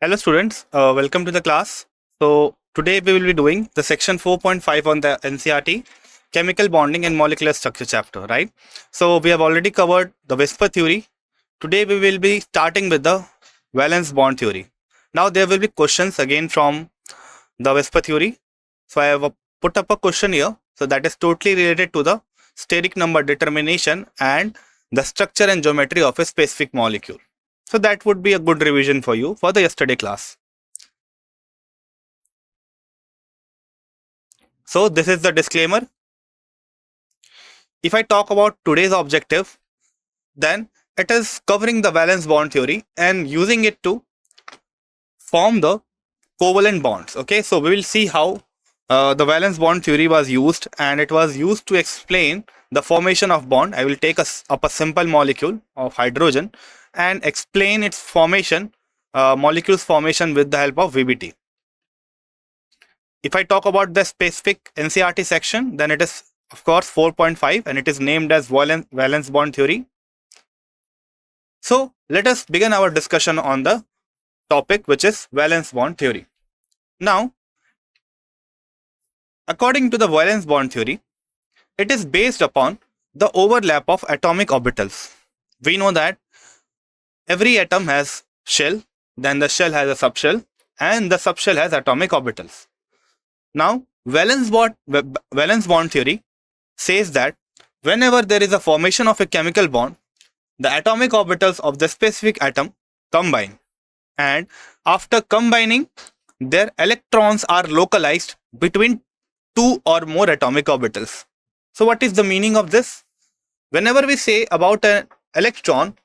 Hello students, welcome to the class. So today we will be doing the section 4.5 on the NCRT chemical bonding and molecular structure chapter, right? So we have already covered the whisper theory. Today we will be starting with the valence bond theory. Now there will be questions again from the whisper theory. So I have put up a question here. So that is totally related to the steric number determination and the structure and geometry of a specific molecule. So that would be a good revision for you for the yesterday class. So this is the disclaimer. If I talk about today's objective, then it is covering the valence bond theory and using it to form the covalent bonds. Okay, so we will see how the valence bond theory was used, and it was used to explain the formation of bond. I will take up a simple molecule of hydrogen and explain its formation, molecules formation with the help of VBT. If I talk about the specific NCRT section, then it is of course 4.5 and it is named as valence bond theory. So let us begin our discussion on the topic, which is valence bond theory. Now, according to the valence bond theory, it is based upon the overlap of atomic orbitals. We know that every atom has shell, then the shell has a subshell, and the subshell has atomic orbitals. Now, valence bond theory says that whenever there is a formation of a chemical bond, the atomic orbitals of the specific atom combine, and after combining, their electrons are localized between two or more atomic orbitals. So what is the meaning of this? Whenever we say about an electron,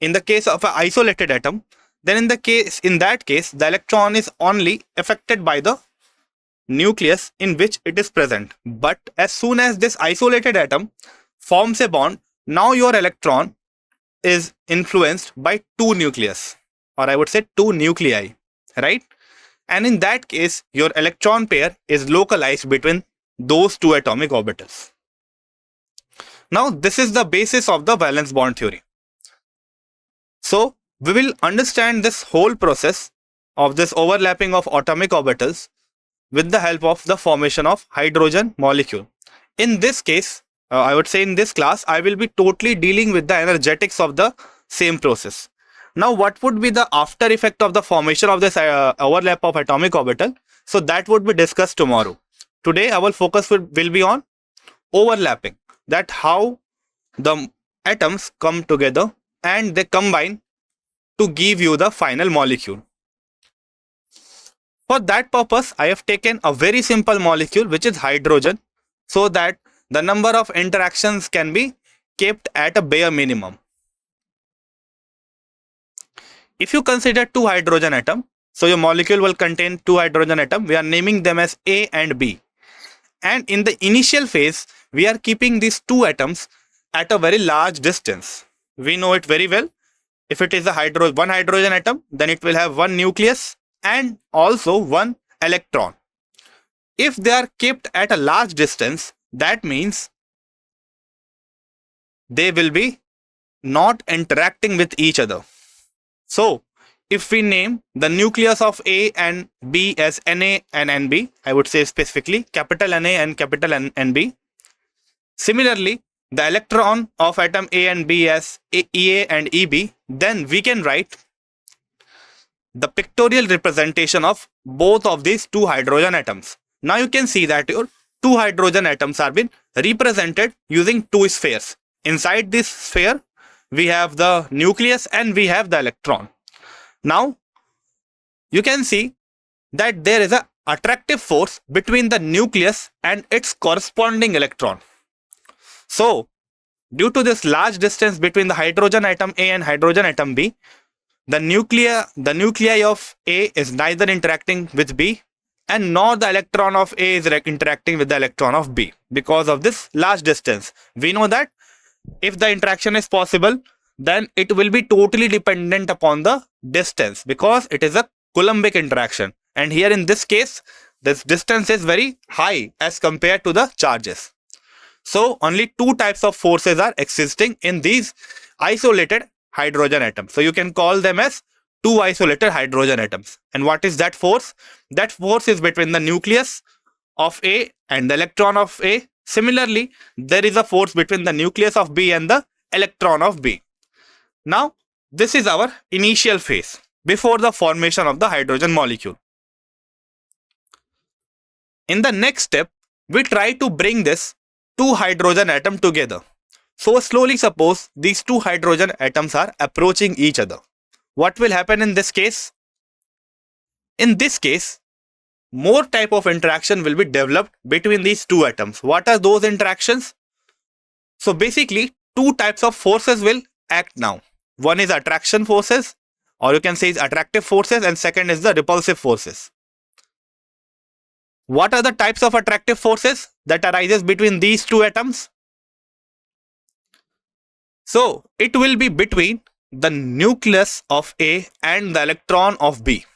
in the case of an isolated atom, then in that case, the electron is only affected by the nucleus in which it is present. But as soon as this isolated atom forms a bond, now your electron is influenced by two nucleus, or I would say two nuclei, right? And in that case, your electron pair is localized between those two atomic orbitals. Now, this is the basis of the valence bond theory. So, we will understand this whole process of this overlapping of atomic orbitals with the help of the formation of hydrogen molecule. In this case, I would say in this class, I will be totally dealing with the energetics of the same process. Now, what would be the after effect of the formation of this overlap of atomic orbital? So that would be discussed tomorrow. Today, our focus will be on overlapping, that how the atoms come together and they combine to give you the final molecule. For that purpose, I have taken a very simple molecule, which is hydrogen, so that the number of interactions can be kept at a bare minimum. If you consider two hydrogen atoms, so your molecule will contain two hydrogen atoms. We are naming them as A and B. And in the initial phase, we are keeping these two atoms at a very large distance. We know it very well. If it is one hydrogen atom, then it will have one nucleus and also one electron. If they are kept at a large distance, that means they will be not interacting with each other. So, if we name the nucleus of A and B as Na and Nb, I would say specifically capital Na and capital Nb. Similarly, the electron of atom A and B as Ea and Eb, then we can write the pictorial representation of both of these two hydrogen atoms. Now you can see that your two hydrogen atoms are being represented using two spheres. Inside this sphere, we have the nucleus and we have the electron. Now, you can see that there is an attractive force between the nucleus and its corresponding electron. So, due to this large distance between the hydrogen atom A and hydrogen atom B, the nuclei of A is neither interacting with B and nor the electron of A is interacting with the electron of B because of this large distance. We know that if the interaction is possible, then it will be totally dependent upon the distance because it is a Coulombic interaction. And here in this case, this distance is very high as compared to the charges. So only two types of forces are existing in these isolated hydrogen atoms. So you can call them as two isolated hydrogen atoms. And what is that force? That force is between the nucleus of A and the electron of A. Similarly, there is a force between the nucleus of B and the electron of B. Now, this is our initial phase before the formation of the hydrogen molecule. In the next step, we try to bring this two hydrogen atom together. So slowly suppose these two hydrogen atoms are approaching each other. What will happen in this case? In this case, more type of interaction will be developed between these two atoms. What are those interactions? So basically, two types of forces will act now. One is attraction forces, or you can say it's attractive forces, and second is the repulsive forces. What are the types of attractive forces that arises between these two atoms? So it will be between the nucleus of A and the electron of B.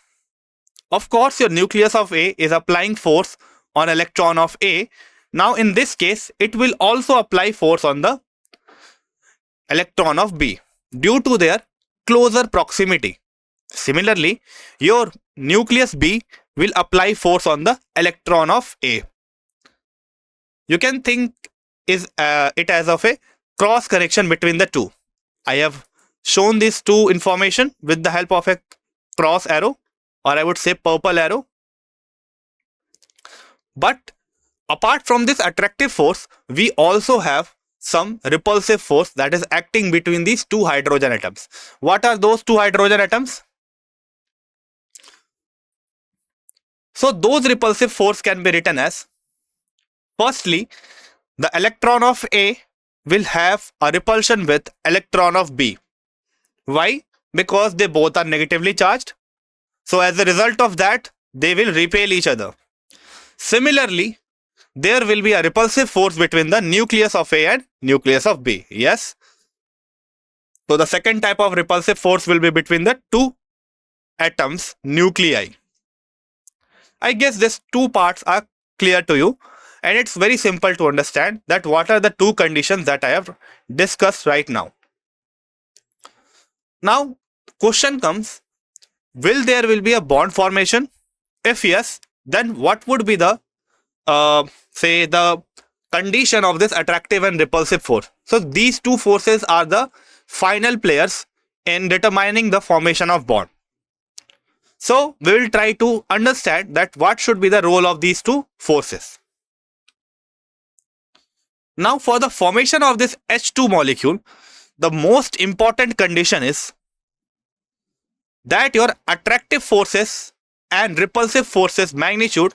Of course, your nucleus of A is applying force on electron of A. Now in this case, it will also apply force on the electron of B due to their closer proximity. Similarly, your nucleus B will apply force on the electron of A. You can think it as of a cross connection between the two. I have shown these two information with the help of a cross arrow, or I would say purple arrow. But apart from this attractive force, we also have some repulsive force that is acting between these two hydrogen atoms. What are those two hydrogen atoms? So those repulsive force can be written as, firstly, the electron of A will have a repulsion with electron of B. Why? Because they both are negatively charged. So as a result of that, they will repel each other. Similarly, there will be a repulsive force between the nucleus of A and nucleus of B. Yes. So the second type of repulsive force will be between the two atoms' nuclei. I guess these two parts are clear to you, and it's very simple to understand that what are the two conditions that I have discussed right now. Now, question comes, will there be a bond formation? If yes, then what would be the say the condition of this attractive and repulsive force? So these two forces are the final players in determining the formation of bond. So we will try to understand that what should be the role of these two forces. Now for the formation of this H2 molecule, the most important condition is that your attractive forces and repulsive forces magnitude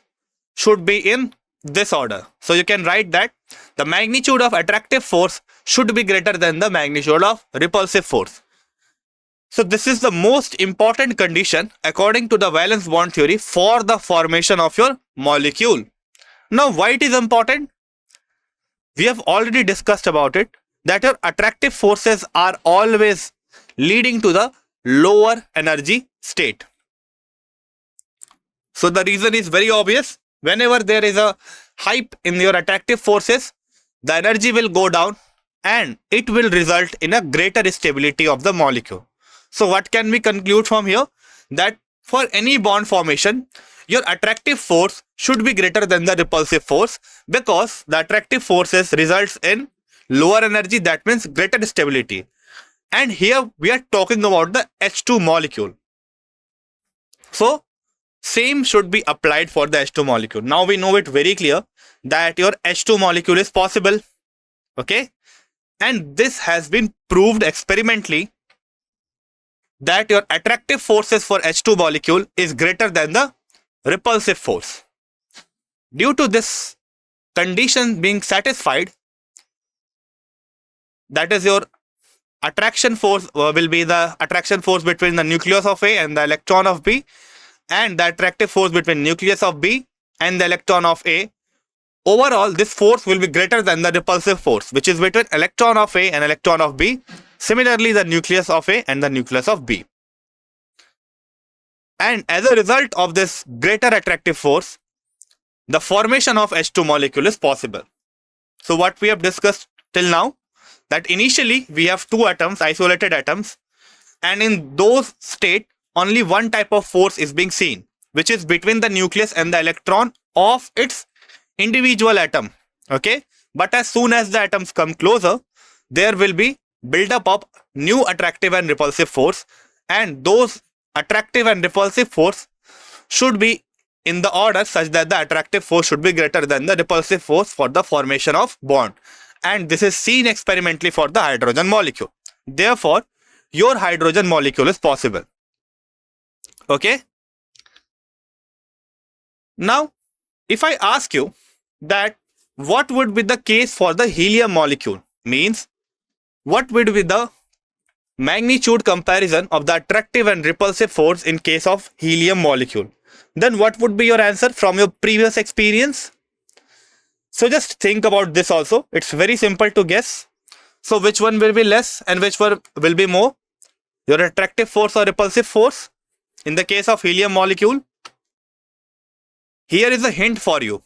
should be in this order. So you can write that the magnitude of attractive force should be greater than the magnitude of repulsive force. So this is the most important condition according to the valence bond theory for the formation of your molecule. Now why it is important? We have already discussed about it, that your attractive forces are always leading to the lower energy state. So the reason is very obvious. Whenever there is a hype in your attractive forces, the energy will go down and it will result in a greater stability of the molecule. So what can we conclude from here? That for any bond formation, your attractive force should be greater than the repulsive force, because the attractive forces results in lower energy, that means greater stability. And here we are talking about the H2 molecule. So same should be applied for the H2 molecule. Now we know it very clear that your H2 molecule is possible. Okay. And this has been proved experimentally that your attractive forces for H2 molecule is greater than the repulsive force. Due to this condition being satisfied, that is your attraction force will be the attraction force between the nucleus of A and the electron of B, and the attractive force between nucleus of B and the electron of A. Overall, this force will be greater than the repulsive force, which is between electron of A and electron of B. Similarly, the nucleus of A and the nucleus of B. And as a result of this greater attractive force, the formation of H2 molecule is possible. So what we have discussed till now, that initially we have two atoms, isolated atoms, and in those state only one type of force is being seen, which is between the nucleus and the electron of its individual atom. Okay, but as soon as the atoms come closer, there will be buildup of new attractive and repulsive force, and those attractive and repulsive force should be in the order such that the attractive force should be greater than the repulsive force for the formation of bond. And this is seen experimentally for the hydrogen molecule. Therefore, your hydrogen molecule is possible. Okay. Now, if I ask you that what would be the case for the helium molecule, means what would be the magnitude comparison of the attractive and repulsive force in case of helium molecule, then what would be your answer from your previous experience? So just think about this also. It's very simple to guess. So which one will be less and which one will be more? Your attractive force or repulsive force in the case of helium molecule? Here is a hint for you.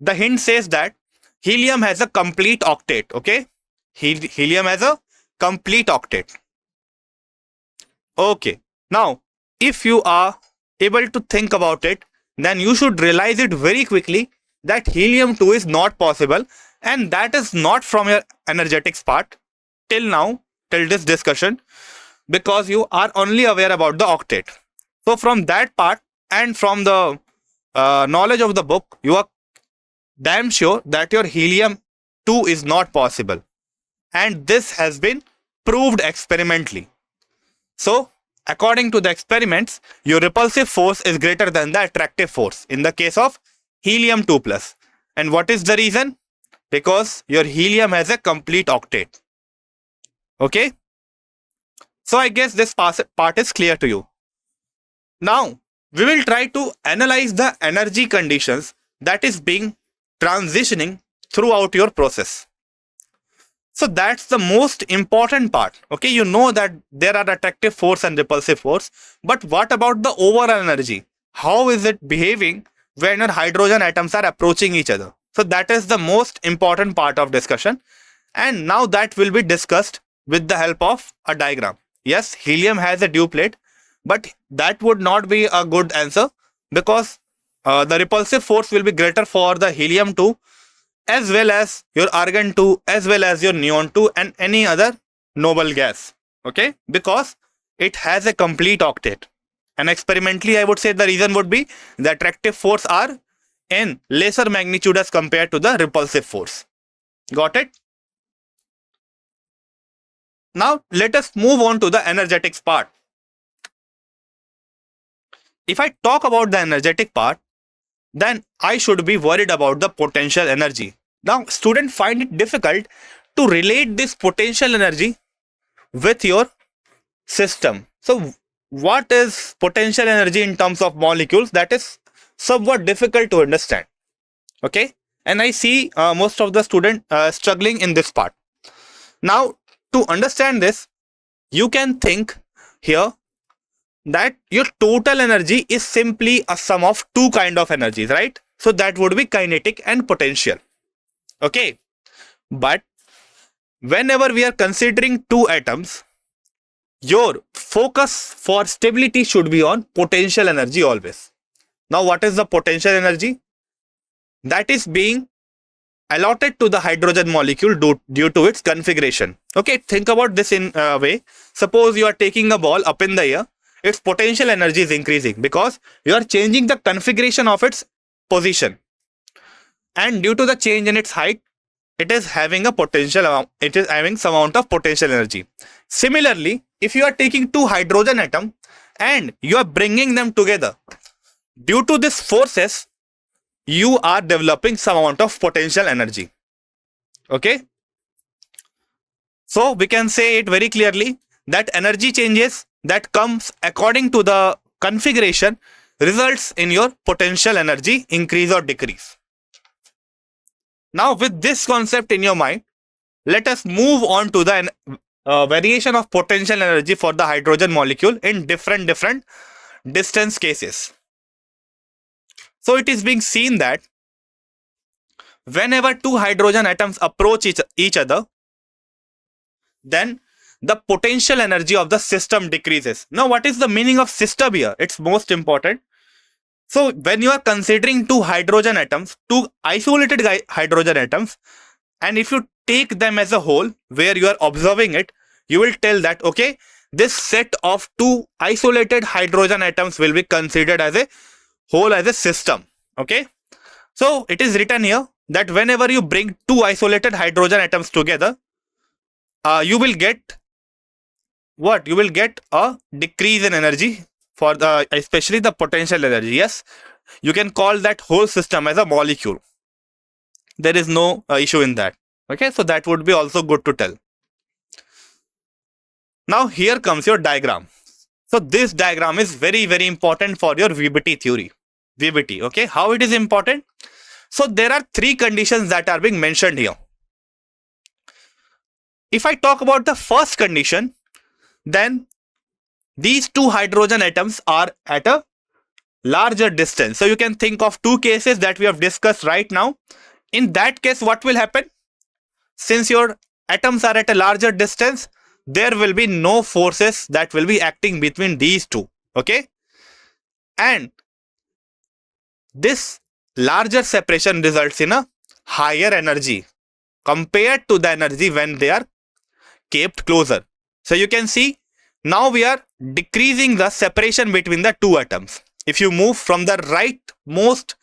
The hint says that helium has a complete octet. Okay, helium has a complete octet. Okay, now if you are able to think about it, then you should realize it very quickly that helium-2 is not possible, and that is not from your energetics part till now, till this discussion, because you are only aware about the octet. So from that part and from the knowledge of the book, you are damn sure that your helium-2 is not possible, and this has been proved experimentally. So according to the experiments, your repulsive force is greater than the attractive force in the case of helium-2 plus. And what is the reason? Because your helium has a complete octet. Okay, so I guess this part is clear to you. Now we will try to analyze the energy conditions that is being transitioning throughout your process. So that's the most important part. Okay, you know that there are attractive force and repulsive force, but what about the overall energy? How is it behaving when your hydrogen atoms are approaching each other? So that is the most important part of discussion, and now that will be discussed with the help of a diagram. Yes, helium has a duplet, but that would not be a good answer, because the repulsive force will be greater for the helium-2 as well as your argon-2 as well as your neon-2 and any other noble gas. Okay, because it has a complete octet. And experimentally, I would say the reason would be the attractive force are in lesser magnitude as compared to the repulsive force. Got it? Now let us move on to the energetics part. If I talk about the energetic part, then I should be worried about the potential energy. Now students find it difficult to relate this potential energy with your system. So what is potential energy in terms of molecules? That is somewhat difficult to understand. Okay, and I see most of the students struggling in this part. Now to understand this, you can think here that your total energy is simply a sum of two kind of energies, right? So that would be kinetic and potential. Okay, but whenever we are considering two atoms, your focus for stability should be on potential energy always. Now what is the potential energy? That is being allotted to the hydrogen molecule due to its configuration. Okay, think about this in a way. Suppose you are taking a ball up in the air, its potential energy is increasing because you are changing the configuration of its position, and due to the change in its height, it is having a potential amount, it is having some amount of potential energy. Similarly, if you are taking two hydrogen atoms and you are bringing them together, due to these forces, you are developing some amount of potential energy. Okay, so we can say it very clearly that energy changes that comes according to the configuration results in your potential energy increase or decrease. Now with this concept in your mind, let us move on to the variation of potential energy for the hydrogen molecule in different distance cases. So it is being seen that whenever two hydrogen atoms approach each other, then the potential energy of the system decreases. Now, what is the meaning of system here? It's most important. So, when you are considering two hydrogen atoms, two isolated hydrogen atoms, and if you take them as a whole, where you are observing it, you will tell that, okay, this set of two isolated hydrogen atoms will be considered as a whole, as a system. Okay. So, it is written here that whenever you bring two isolated hydrogen atoms together, you will get what? You will get a decrease in energy for the, especially the potential energy. Yes, you can call that whole system as a molecule. There is no issue in that. Okay, so that would be also good to tell. Now here comes your diagram. So this diagram is very, very important for your VBT theory. VBT, okay, how it is important? So there are three conditions that are being mentioned here. If I talk about the first condition, then these two hydrogen atoms are at a larger distance. So you can think of two cases that we have discussed right now. In that case, what will happen? Since your atoms are at a larger distance, there will be no forces that will be acting between these two. Okay. And this larger separation results in a higher energy compared to the energy when they are kept closer. So you can see now we are decreasing the separation between the two atoms. If you move from the right most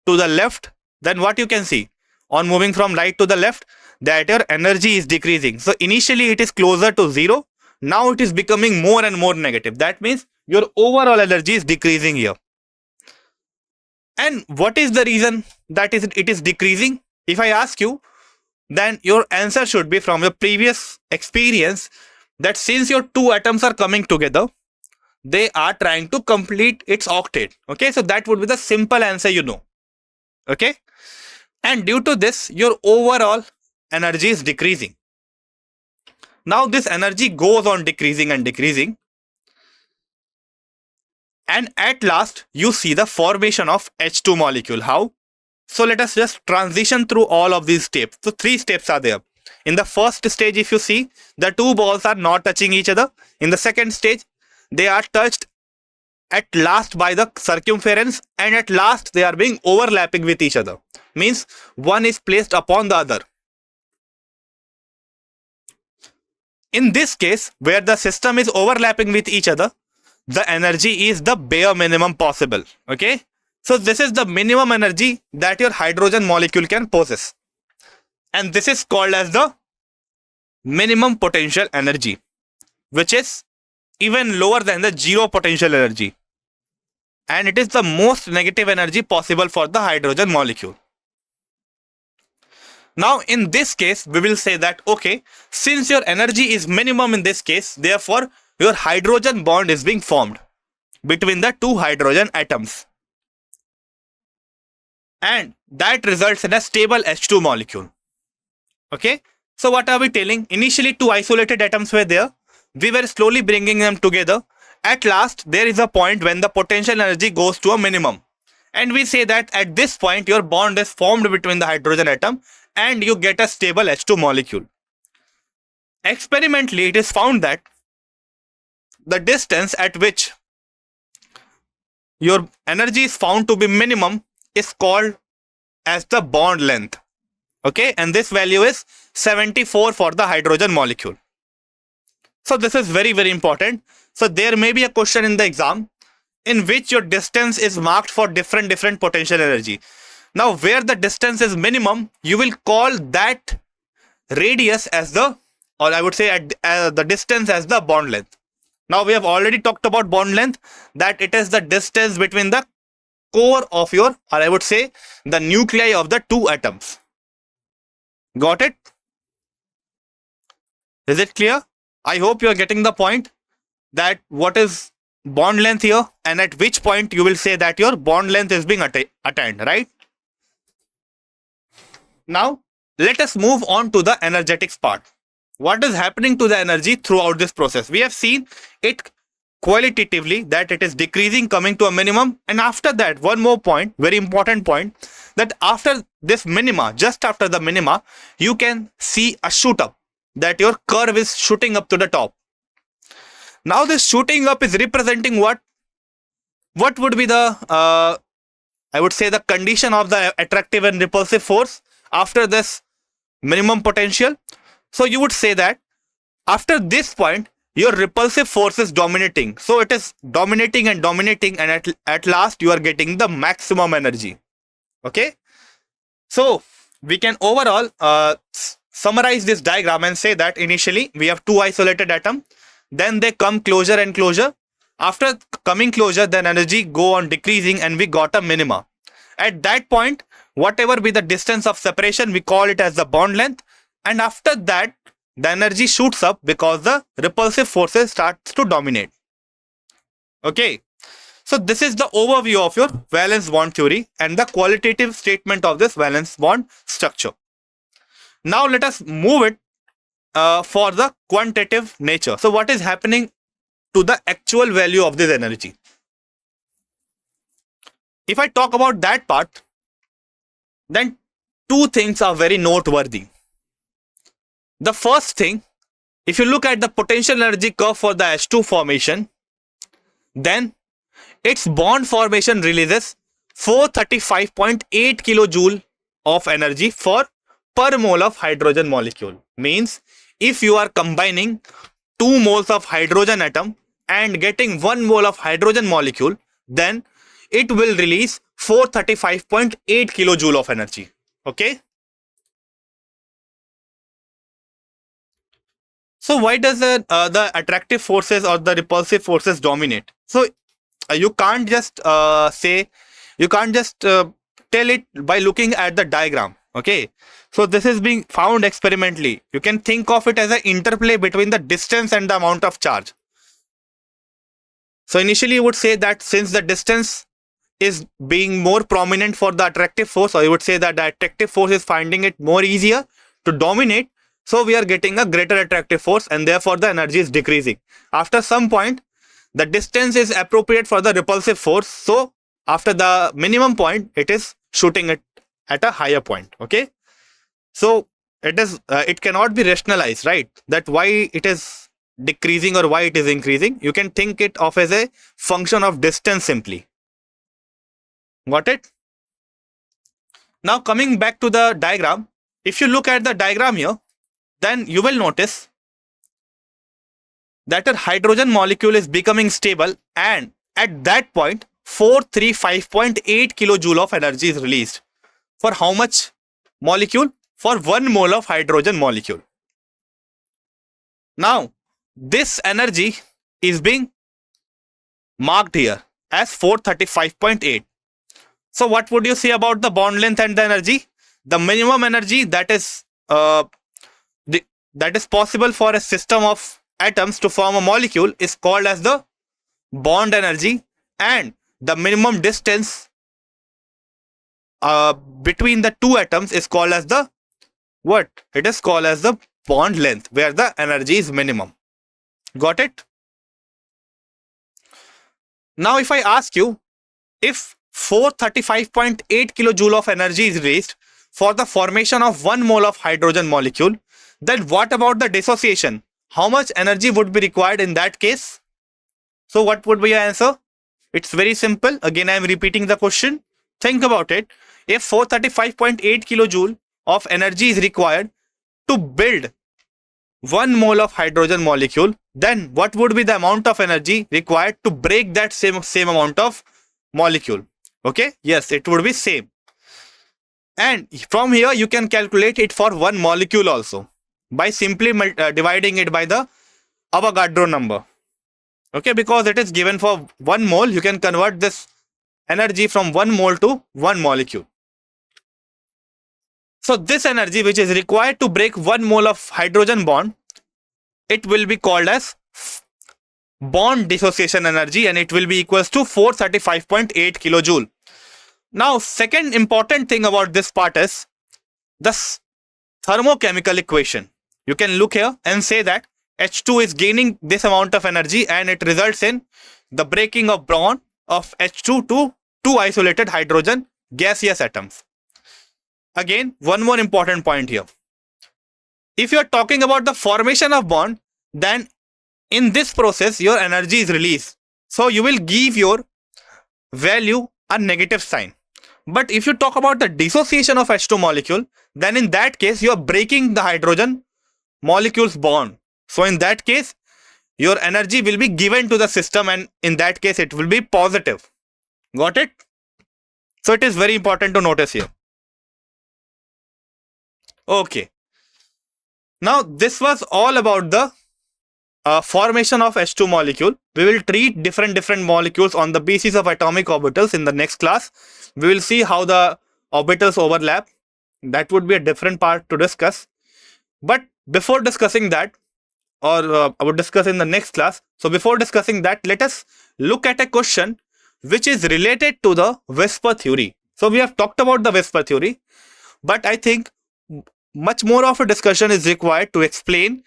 to the left, then what you can see? On moving from right to the left, that your energy is decreasing. So initially it is closer to zero. Now it is becoming more and more negative. That means your overall energy is decreasing here. And what is the reason that it is decreasing? If I ask you, then your answer should be from your previous experience that since your two atoms are coming together, they are trying to complete its octet. Okay, so that would be the simple answer, you know. Okay, and due to this, your overall energy is decreasing. Now this energy goes on decreasing and decreasing. And at last, you see the formation of H2 molecule. How? So let us just transition through all of these steps. So three steps are there. In the first stage, if you see, the two balls are not touching each other. In the second stage, they are touched at last by the circumference, and at last they are being overlapping with each other. Means one is placed upon the other. In this case, where the system is overlapping with each other, the energy is the bare minimum possible. Okay. So this is the minimum energy that your hydrogen molecule can possess. And this is called as the minimum potential energy, which is even lower than the zero potential energy. And it is the most negative energy possible for the hydrogen molecule. Now in this case, we will say that, okay, since your energy is minimum in this case, therefore your hydrogen bond is being formed between the two hydrogen atoms. And that results in a stable H2 molecule. Okay. So what are we telling? Initially two isolated atoms were there. We were slowly bringing them together. At last, there is a point when the potential energy goes to a minimum. And we say that at this point, your bond is formed between the hydrogen atom and you get a stable H2 molecule. Experimentally, it is found that the distance at which your energy is found to be minimum is called as the bond length. Okay, and this value is 74 for the hydrogen molecule. So this is very, very important. So there may be a question in the exam in which your distance is marked for different potential energy. Now where the distance is minimum, you will call that radius as the, or I would say the distance as the bond length. Now we have already talked about bond length, that it is the distance between the core of your, or I would say the nuclei of the two atoms. Got it? Is it clear? I hope you are getting the point that what is bond length here and at which point you will say that your bond length is being attained, right? Now, let us move on to the energetics part. What is happening to the energy throughout this process? We have seen it qualitatively that it is decreasing, coming to a minimum. And after that, one more point, very important point, that after this minima, just after the minima, you can see a shoot up. that your curve is shooting up to the top. Now this shooting up is representing what? What would be the, I would say, the condition of the attractive and repulsive force after this minimum potential? So you would say that after this point, your repulsive force is dominating. So it is dominating, and at last you are getting the maximum energy. Okay. So we can overall summarize this diagram and say that initially we have two isolated atoms, then they come closer and closer. After coming closer, then energy go on decreasing and we got a minima. At that point, whatever be the distance of separation, we call it as the bond length. And after that, the energy shoots up because the repulsive forces starts to dominate. Okay. So this is the overview of your valence bond theory and the qualitative statement of this valence bond structure. Now let us move it for the quantitative nature. So what is happening to the actual value of this energy? If I talk about that part, then two things are very noteworthy. The first thing, if you look at the potential energy curve for the H2 formation, then its bond formation releases 435.8 kilojoule of energy per mole of hydrogen molecule. Means if you are combining 2 moles of hydrogen atom and getting 1 mole of hydrogen molecule, then it will release 435.8 kilojoule of energy. Okay. So why does the attractive forces or the repulsive forces dominate? So you can't just tell it by looking at the diagram. Okay. So this is being found experimentally. You can think of it as an interplay between the distance and the amount of charge. So initially you would say that since the distance is being more prominent for the attractive force, or you would say that the attractive force is finding it more easier to dominate, so we are getting a greater attractive force and therefore the energy is decreasing. After some point, the distance is appropriate for the repulsive force. So after the minimum point, it is shooting it at a higher point. Okay. So it cannot be rationalized, right? That why it is decreasing or why it is increasing. You can think it of as a function of distance simply. Got it? Now coming back to the diagram, if you look at the diagram here, then you will notice that a hydrogen molecule is becoming stable, and at that point 435.8 kilojoule of energy is released. For how much molecule? For 1 mole of hydrogen molecule. Now this energy is being marked here as 435.8. So what would you say about the bond length and the energy? The minimum energy that is possible for a system of atoms to form a molecule is called as the bond energy, and the minimum distance between the two atoms is called as the what? It is called as the bond length, where the energy is minimum. Got it? Now if I ask you, if 435.8 kilojoule of energy is raised for the formation of 1 mole of hydrogen molecule, then what about the dissociation? How much energy would be required in that case? So what would be your answer? It's very simple. Again, I am repeating the question. Think about it. If 435.8 kilojoule of energy is required to build 1 mole of hydrogen molecule, then what would be the amount of energy required to break that same amount of molecule? Okay, yes, it would be same. And from here you can calculate it for 1 molecule also by simply dividing it by the Avogadro number. Okay, because it is given for 1 mole, you can convert this energy from 1 mole to 1 molecule. So this energy which is required to break 1 mole of hydrogen bond, it will be called as bond dissociation energy, and it will be equals to 435.8 kilojoule. Now second important thing about this part is the thermochemical equation. You can look here and say that H2 is gaining this amount of energy and it results in the breaking of bond of H2 to 2 isolated hydrogen gaseous atoms. Again, one more important point here. If you are talking about the formation of bond, then in this process your energy is released. So you will give your value a negative sign. But if you talk about the dissociation of H2 molecule, then in that case you are breaking the hydrogen molecules bond. So in that case your energy will be given to the system, and in that case it will be positive. Got it? So it is very important to notice here. Okay. Now this was all about the formation of H2 molecule. We will treat different molecules on the basis of atomic orbitals in the next class. We will see how the orbitals overlap. That would be a different part to discuss. But before discussing that, or I would discuss in the next class. So before discussing that, let us look at a question which is related to the whisper theory. So we have talked about the whisper theory, but I think much more of a discussion is required to explain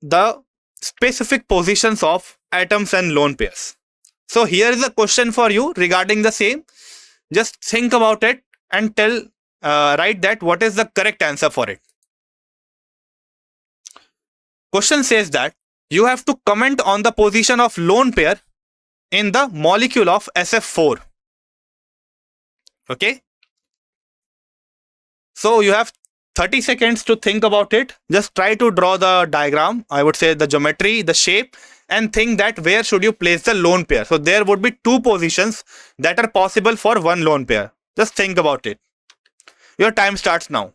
the specific positions of atoms and lone pairs. So here is a question for you regarding the same. Just think about it and write that what is the correct answer for it. Question says that you have to comment on the position of lone pair in the molecule of SF4. Okay. So you have 30 seconds to think about it. Just try to draw the diagram, I would say the geometry, the shape, and think that where should you place the lone pair. So there would be two positions that are possible for one lone pair. Just think about it. Your time starts now.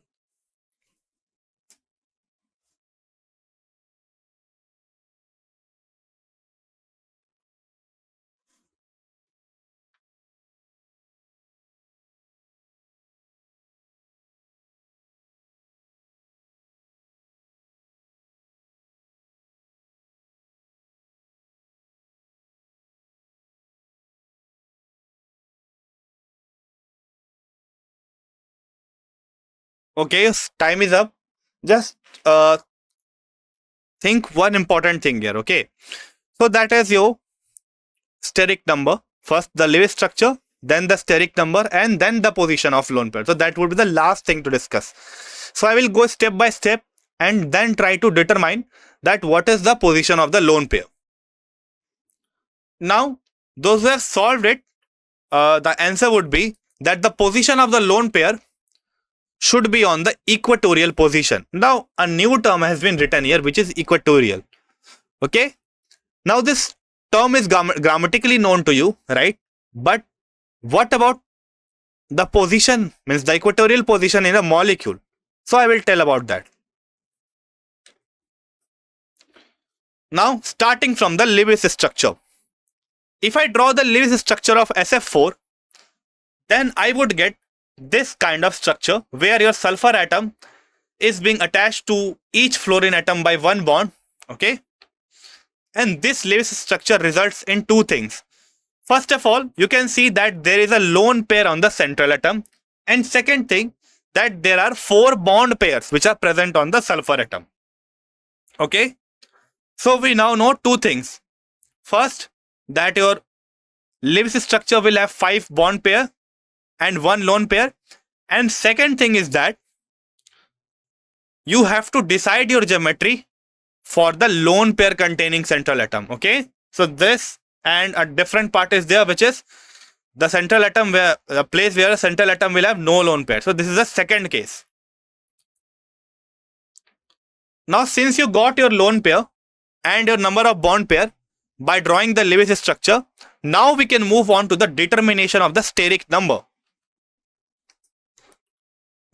Okay, time is up. Just think one important thing here. Okay, so that is your steric number. First the Lewis structure, then the steric number, and then the position of lone pair. So that would be the last thing to discuss. So I will go step by step and then try to determine that what is the position of the lone pair. Now those who have solved it, the answer would be that the position of the lone pair should be on the equatorial position. Now a new term has been written here which is equatorial. Okay, now this term is grammatically known to you, right? But what about the position, means the equatorial position in a molecule? So I will tell about that. Now starting from the Lewis structure. If I draw the Lewis structure of SF4, then I would get this kind of structure where your sulfur atom is being attached to each fluorine atom by one bond. Okay, and this Lewis structure results in two things. First of all, you can see that there is a lone pair on the central atom, and second thing, that there are four bond pairs which are present on the sulfur atom. Okay, so we now know two things. First, that your Lewis structure will have 5 bond pair and 1 lone pair, and second thing is that you have to decide your geometry for the lone pair containing central atom. Okay, so this and a different part is there, which is the central atom, where the place where a central atom will have no lone pair. So this is the second case. Now since you got your lone pair and your number of bond pair by drawing the Lewis structure, now we can move on to the determination of the steric number.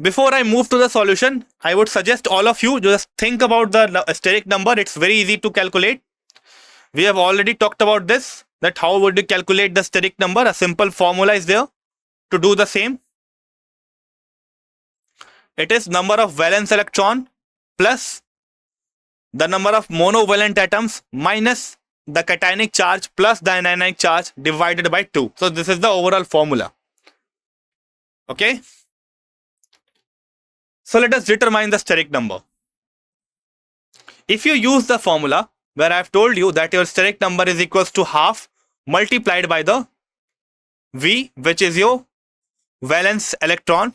Before I move to the solution, I would suggest all of you just think about the steric number. It's very easy to calculate. We have already talked about this, that how would you calculate the steric number. A simple formula is there to do the same. It is number of valence electron plus the number of monovalent atoms minus the cationic charge plus the anionic charge divided by 2. So this is the overall formula. Okay. So let us determine the steric number. If you use the formula where I have told you that your steric number is equals to half multiplied by the V, which is your valence electron,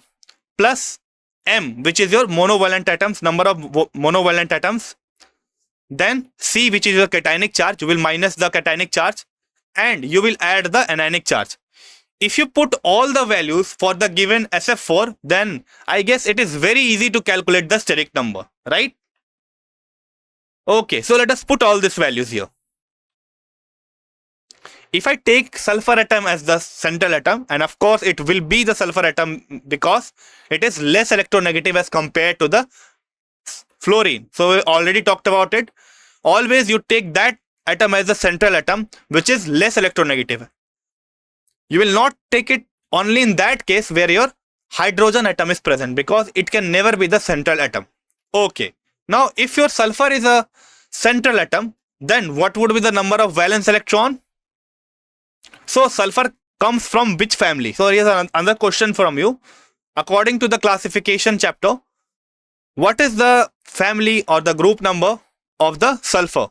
plus M, which is your monovalent atoms, number of monovalent atoms. Then C, which is your cationic charge, you will minus the cationic charge and you will add the anionic charge. If you put all the values for the given SF4, then I guess it is very easy to calculate the steric number, right? Okay, so let us put all these values here. If I take sulfur atom as the central atom, and of course it will be the sulfur atom because it is less electronegative as compared to the fluorine. So we already talked about it. Always you take that atom as the central atom which is less electronegative. You will not take it only in that case where your hydrogen atom is present, because it can never be the central atom. Okay. Now if your sulfur is a central atom, then what would be the number of valence electron? So sulfur comes from which family? So here's another question from you. According to the classification chapter, what is the family or the group number of the sulfur?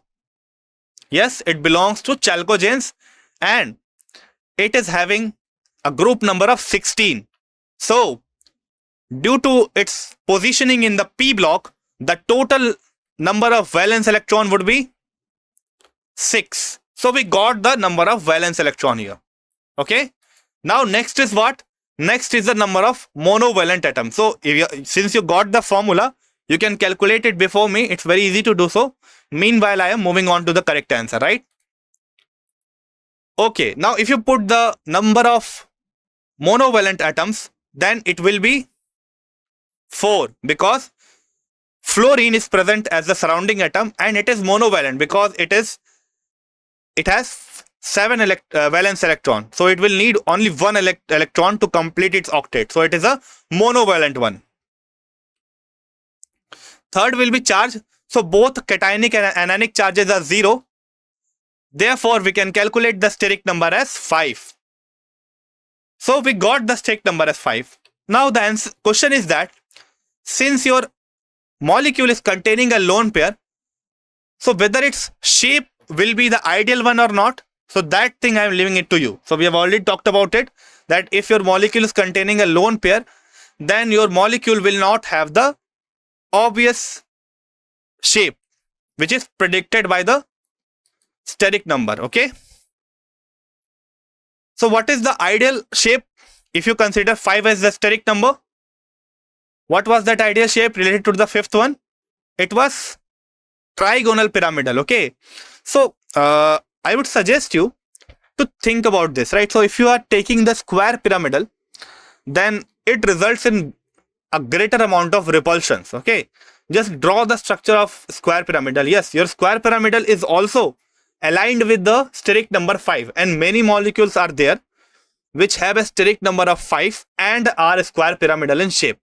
Yes, it belongs to chalcogenes and it is having a group number of 16. So due to its positioning in the p block, the total number of valence electron would be 6. So we got the number of valence electron here. Okay. Now next is what? Next is the number of monovalent atoms. So since you got the formula, you can calculate it before me. It's very easy to do so. Meanwhile, I am moving on to the correct answer, right? Okay. Now if you put the number of monovalent atoms, then it will be 4, because fluorine is present as the surrounding atom and it is monovalent because it has 7 valence electron. So it will need only 1 electron to complete its octet. So it is a monovalent one. Third will be charge. So both cationic and anionic charges are 0. Therefore, we can calculate the steric number as 5. So we got the steric number as 5. Now the question is that since your molecule is containing a lone pair, so whether its shape will be the ideal one or not, so that thing I am leaving it to you. So we have already talked about it, that if your molecule is containing a lone pair, then your molecule will not have the obvious shape which is predicted by the steric number. Okay. So what is the ideal shape if you consider 5 as the steric number? What was that ideal shape related to the fifth one? It was trigonal pyramidal. Okay. So I would suggest you to think about this, right? So if you are taking the square pyramidal, then it results in a greater amount of repulsions. Okay. Just draw the structure of square pyramidal. Yes, your square pyramidal is also aligned with the steric number 5, and many molecules are there which have a steric number of 5 and are square pyramidal in shape.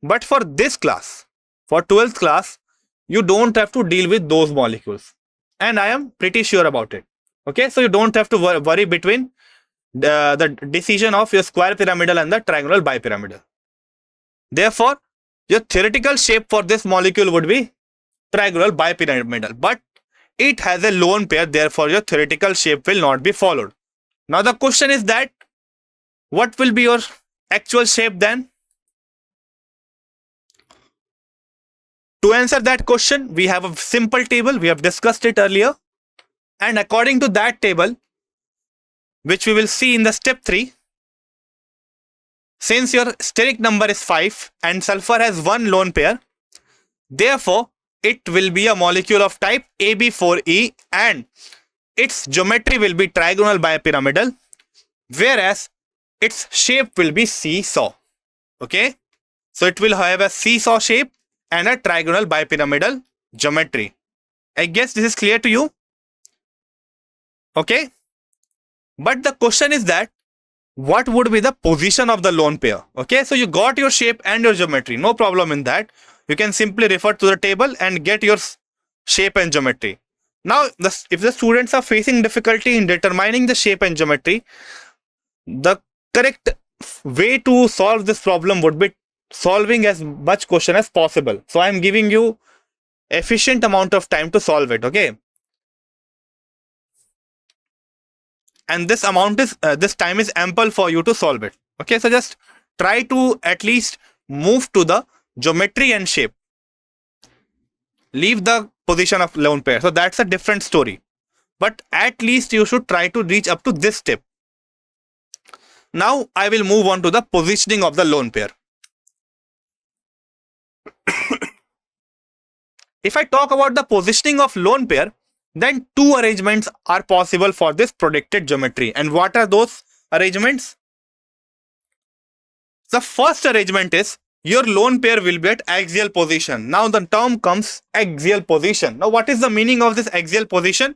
But for this class, for 12th class, you don't have to deal with those molecules, and I am pretty sure about it. Okay, so you don't have to worry between the decision of your square pyramidal and the trigonal bipyramidal. Therefore, your theoretical shape for this molecule would be trigonal bipyramidal, but it has a lone pair, therefore your theoretical shape will not be followed. Now the question is that what will be your actual shape then? To answer that question, we have a simple table. We have discussed it earlier. And according to that table, which we will see in the step 3, since your steric number is 5 and sulfur has 1 lone pair, therefore it will be a molecule of type AB4E and its geometry will be trigonal bipyramidal, whereas its shape will be seesaw. Okay, so it will have a seesaw shape and a trigonal bipyramidal geometry. I guess this is clear to you. Okay, but the question is that what would be the position of the lone pair? Okay, so you got your shape and your geometry, no problem in that. You can simply refer to the table and get your shape and geometry. Now, if the students are facing difficulty in determining the shape and geometry, the correct way to solve this problem would be solving as much question as possible. So I am giving you efficient amount of time to solve it. Okay, and this time is ample for you to solve it. Okay, so just try to at least move to the geometry and shape. Leave the position of lone pair. So that's a different story. But at least you should try to reach up to this step. Now I will move on to the positioning of the lone pair. If I talk about the positioning of lone pair, then two arrangements are possible for this predicted geometry. And what are those arrangements? The first arrangement is your lone pair will be at axial position. Now the term comes axial position. Now what is the meaning of this axial position?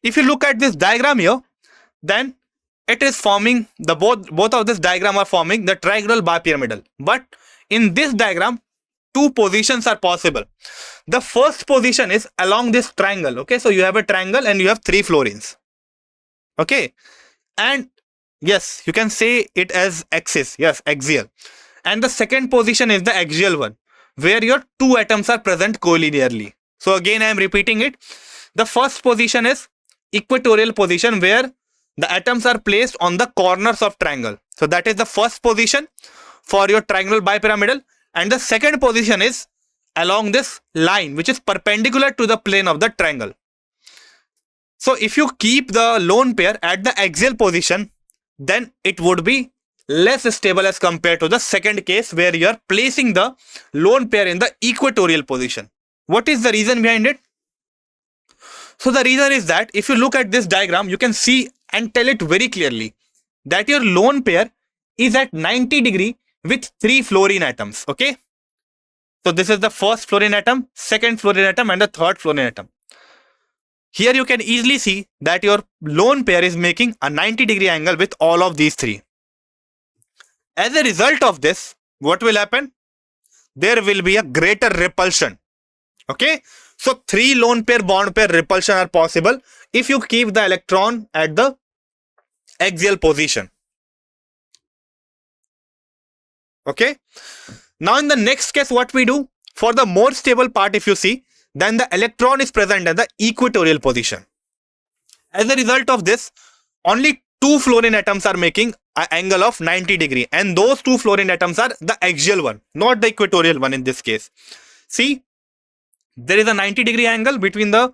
If you look at this diagram here, then it is forming the both of this diagram are forming the trigonal bipyramidal. But in this diagram, two positions are possible. The first position is along this triangle. Okay, so you have a triangle and you have three fluorines. Okay, and yes, you can say it as axis. Yes, axial. And the second position is the axial one, where your two atoms are present collinearly. So again, I am repeating it. The first position is equatorial position, where the atoms are placed on the corners of triangle. So that is the first position for your trigonal bipyramidal. And the second position is along this line, which is perpendicular to the plane of the triangle. So if you keep the lone pair at the axial position, then it would be less stable as compared to the second case, where you are placing the lone pair in the equatorial position. What is the reason behind it? So the reason is that if you look at this diagram, you can see and tell it very clearly that your lone pair is at 90 degree with three fluorine atoms. Okay, so this is the first fluorine atom, second fluorine atom, and the third fluorine atom. Here you can easily see that your lone pair is making a 90 degree angle with all of these three. As a result of this, what will happen? There will be a greater repulsion. Okay, so three lone pair bond pair repulsion are possible if you keep the electron at the axial position. Okay, now in the next case, what we do for the more stable part, if you see, then the electron is present at the equatorial position. As a result of this, only two fluorine atoms are making an angle of 90 degree, and those two fluorine atoms are the axial one, not the equatorial one in this case. See, there is a 90 degree angle between the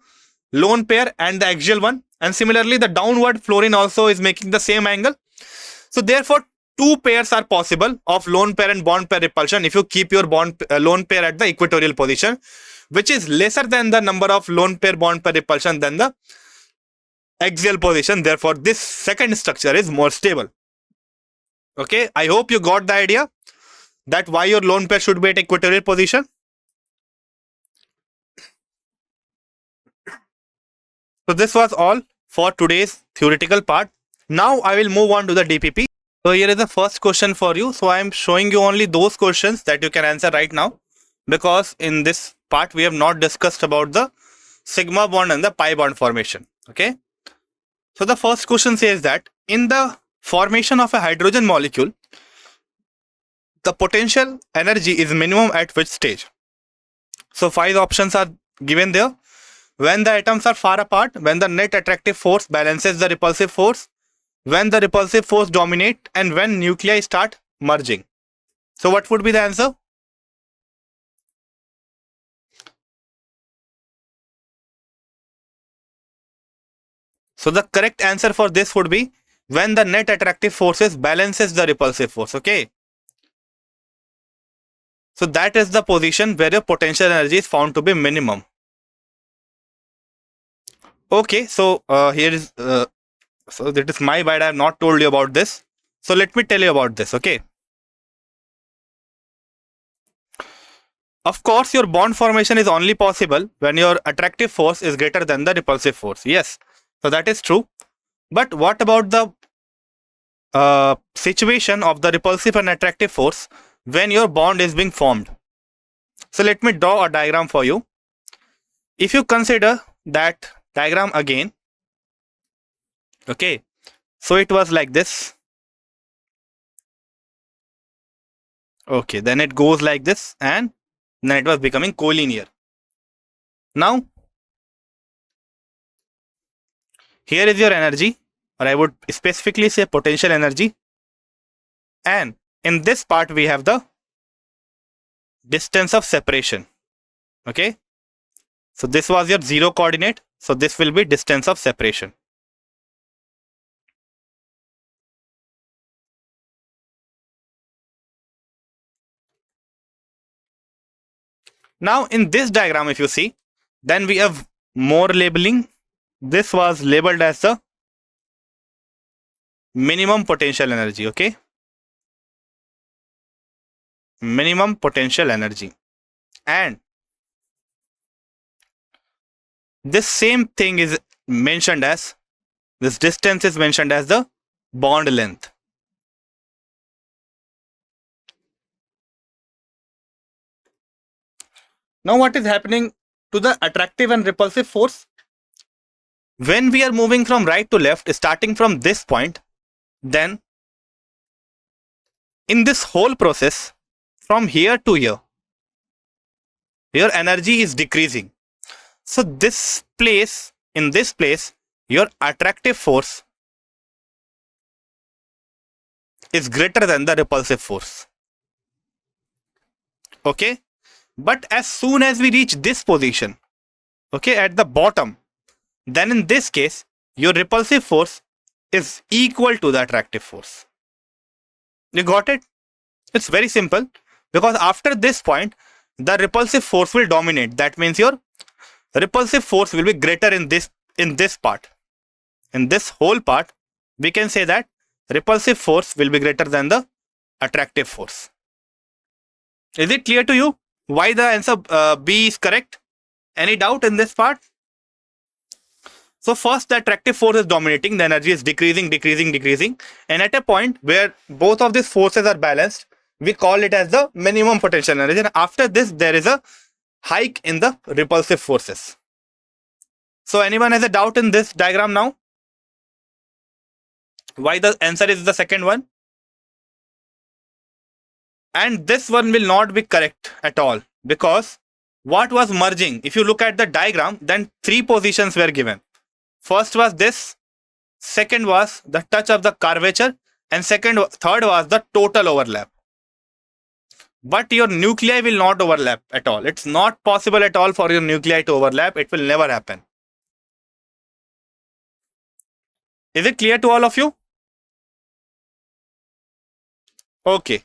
lone pair and the axial one, and similarly the downward fluorine also is making the same angle. So therefore, two pairs are possible of lone pair and bond pair repulsion if you keep your lone pair at the equatorial position, which is lesser than the number of lone pair bond pair repulsion than the axial position. Therefore, this second structure is more stable. Okay, I hope you got the idea that why your lone pair should be at equatorial position. So this was all for today's theoretical part. Now I will move on to the DPP. So here is the first question for you. So I am showing you only those questions that you can answer right now, because in this part we have not discussed about the sigma bond and the pi bond formation. Okay. So the first question says that in the formation of a hydrogen molecule, the potential energy is minimum at which stage? So 5 options are given there. When the atoms are far apart, when the net attractive force balances the repulsive force, when the repulsive force dominate, and when nuclei start merging. So what would be the answer? So the correct answer for this would be when the net attractive forces balances the repulsive force. Okay. So that is the position where your potential energy is found to be minimum. Okay, so here is so that is my bad, I have not told you about this. So let me tell you about this. Okay, of course your bond formation is only possible when your attractive force is greater than the repulsive force. Yes, so that is true. But what about the situation of the repulsive and attractive force when your bond is being formed? So let me draw a diagram for you. If you consider that diagram again, okay, so it was like this. Okay, then it goes like this, and then it was becoming collinear. Now here is your energy, or I would specifically say potential energy, and in this part we have the distance of separation. Okay. So this was your 0 coordinate. So this will be distance of separation. Now in this diagram, if you see, then we have more labeling. This was labeled as the minimum potential energy. Okay. Minimum potential energy. And this same thing is mentioned as, this distance is mentioned as the bond length. Now what is happening to the attractive and repulsive force? When we are moving from right to left, starting from this point, then in this whole process, from here to here, your energy is decreasing. So this place, in this place, your attractive force is greater than the repulsive force. Okay. But as soon as we reach this position, okay, at the bottom, then in this case, your repulsive force is equal to the attractive force. You got it? It's very simple, because after this point, the repulsive force will dominate. That means your repulsive force will be greater in this part. In this whole part, we can say that repulsive force will be greater than the attractive force. Is it clear to you why the answer B is correct? Any doubt in this part? So first, the attractive force is dominating, the energy is decreasing, and at a point where both of these forces are balanced, we call it as the minimum potential energy. And after this, there is a hike in the repulsive forces. So anyone has a doubt in this diagram now? Why the answer is the second one? And this one will not be correct at all, because what was merging? If you look at the diagram, then 3 positions were given. First was this, second was the touch of the curvature, and third was the total overlap. But your nuclei will not overlap at all. It's not possible at all for your nuclei to overlap. It will never happen. Is it clear to all of you? Okay.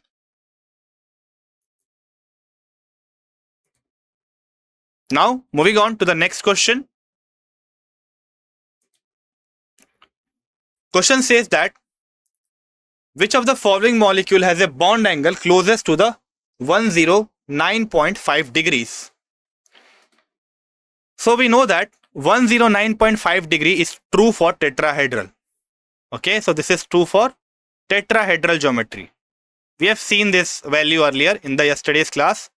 Now, moving on to the next question. Question says that, which of the following molecule has a bond angle closest to the 109.5 degrees? So we know that 109.5 degree is true for tetrahedral. Okay, so this is true for tetrahedral geometry. We have seen this value earlier in the yesterday's class.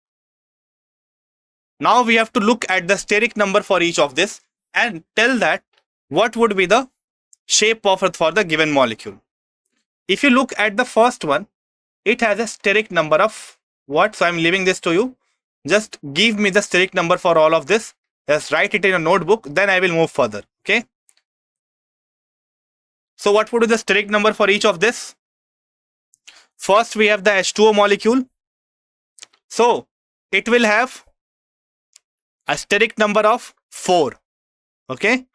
Now we have to look at the steric number for each of this and tell that what would be the shape of it for the given molecule. If you look at the first one, it has a steric number of what? So I'm leaving this to you. Just give me the steric number for all of this. Just write it in a notebook, then I will move further. Okay. So what would be the steric number for each of this? First, we have the H2O molecule. So it will have a steric number of 4. Okay.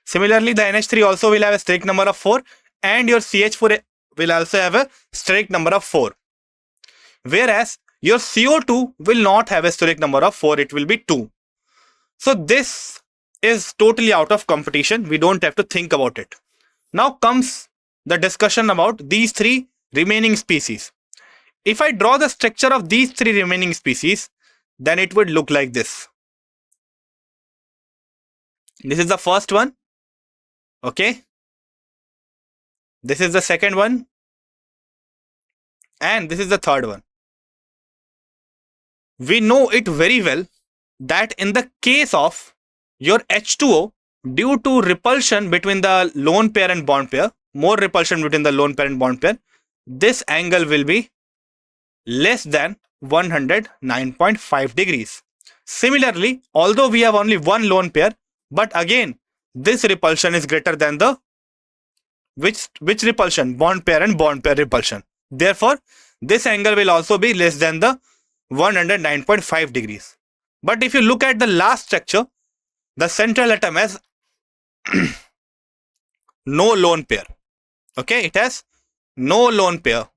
Similarly, the NH3 also will have a steric number of 4, and your CH4 will also have a steric number of 4. Whereas your CO2 will not have a steric number of 4, it will be 2. So this is totally out of competition. We don't have to think about it. Now comes the discussion about these 3 remaining species. If I draw the structure of these 3 remaining species, then it would look like this. This is the first one. Okay. This is the second one. And this is the third one. We know it very well that in the case of your H2O, due to repulsion between the lone pair and bond pair, more repulsion between the lone pair and bond pair, this angle will be less than 109.5 degrees. Similarly, although we have only one lone pair, but again, this repulsion is greater than the which repulsion? Bond pair and bond pair repulsion. Therefore, this angle will also be less than the 109.5 degrees. But if you look at the last structure, the central atom has no lone pair. Okay, it has no lone pair.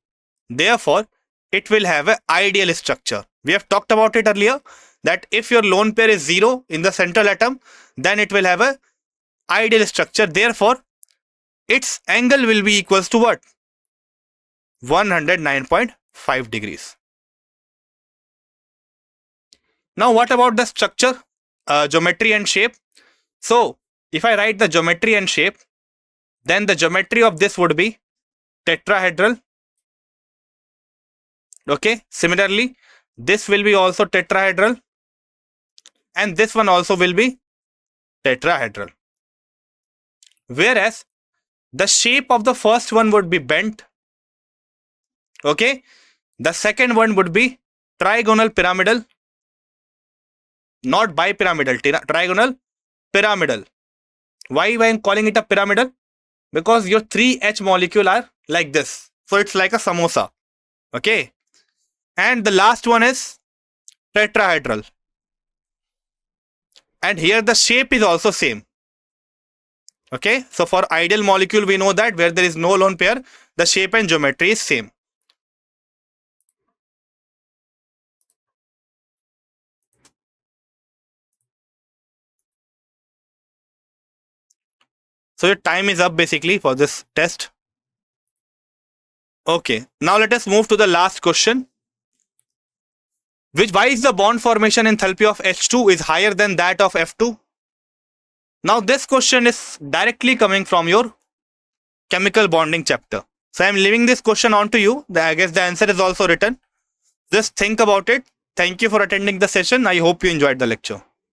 Therefore, it will have an ideal structure. We have talked about it earlier that if your lone pair is 0 in the central atom, then it will have an ideal structure. Therefore, its angle will be equals to what? 109.5 degrees. Now, what about the structure, geometry and shape? So, if I write the geometry and shape, then the geometry of this would be tetrahedral. Okay, similarly, this will be also tetrahedral, and this one also will be tetrahedral. Whereas the shape of the first one would be bent. Okay, the second one would be trigonal pyramidal, not bipyramidal, trigonal pyramidal. Why I am calling it a pyramidal? Because your 3H molecule are like this. So it's like a samosa. Okay. And the last one is tetrahedral. And here the shape is also same. Okay. So for ideal molecule, we know that where there is no lone pair, the shape and geometry is same. So your time is up basically for this test. Okay. Now let us move to the last question. Why is the bond formation enthalpy of H2 is higher than that of F2? Now this question is directly coming from your chemical bonding chapter. So I am leaving this question on to you. I guess the answer is also written. Just think about it. Thank you for attending the session. I hope you enjoyed the lecture.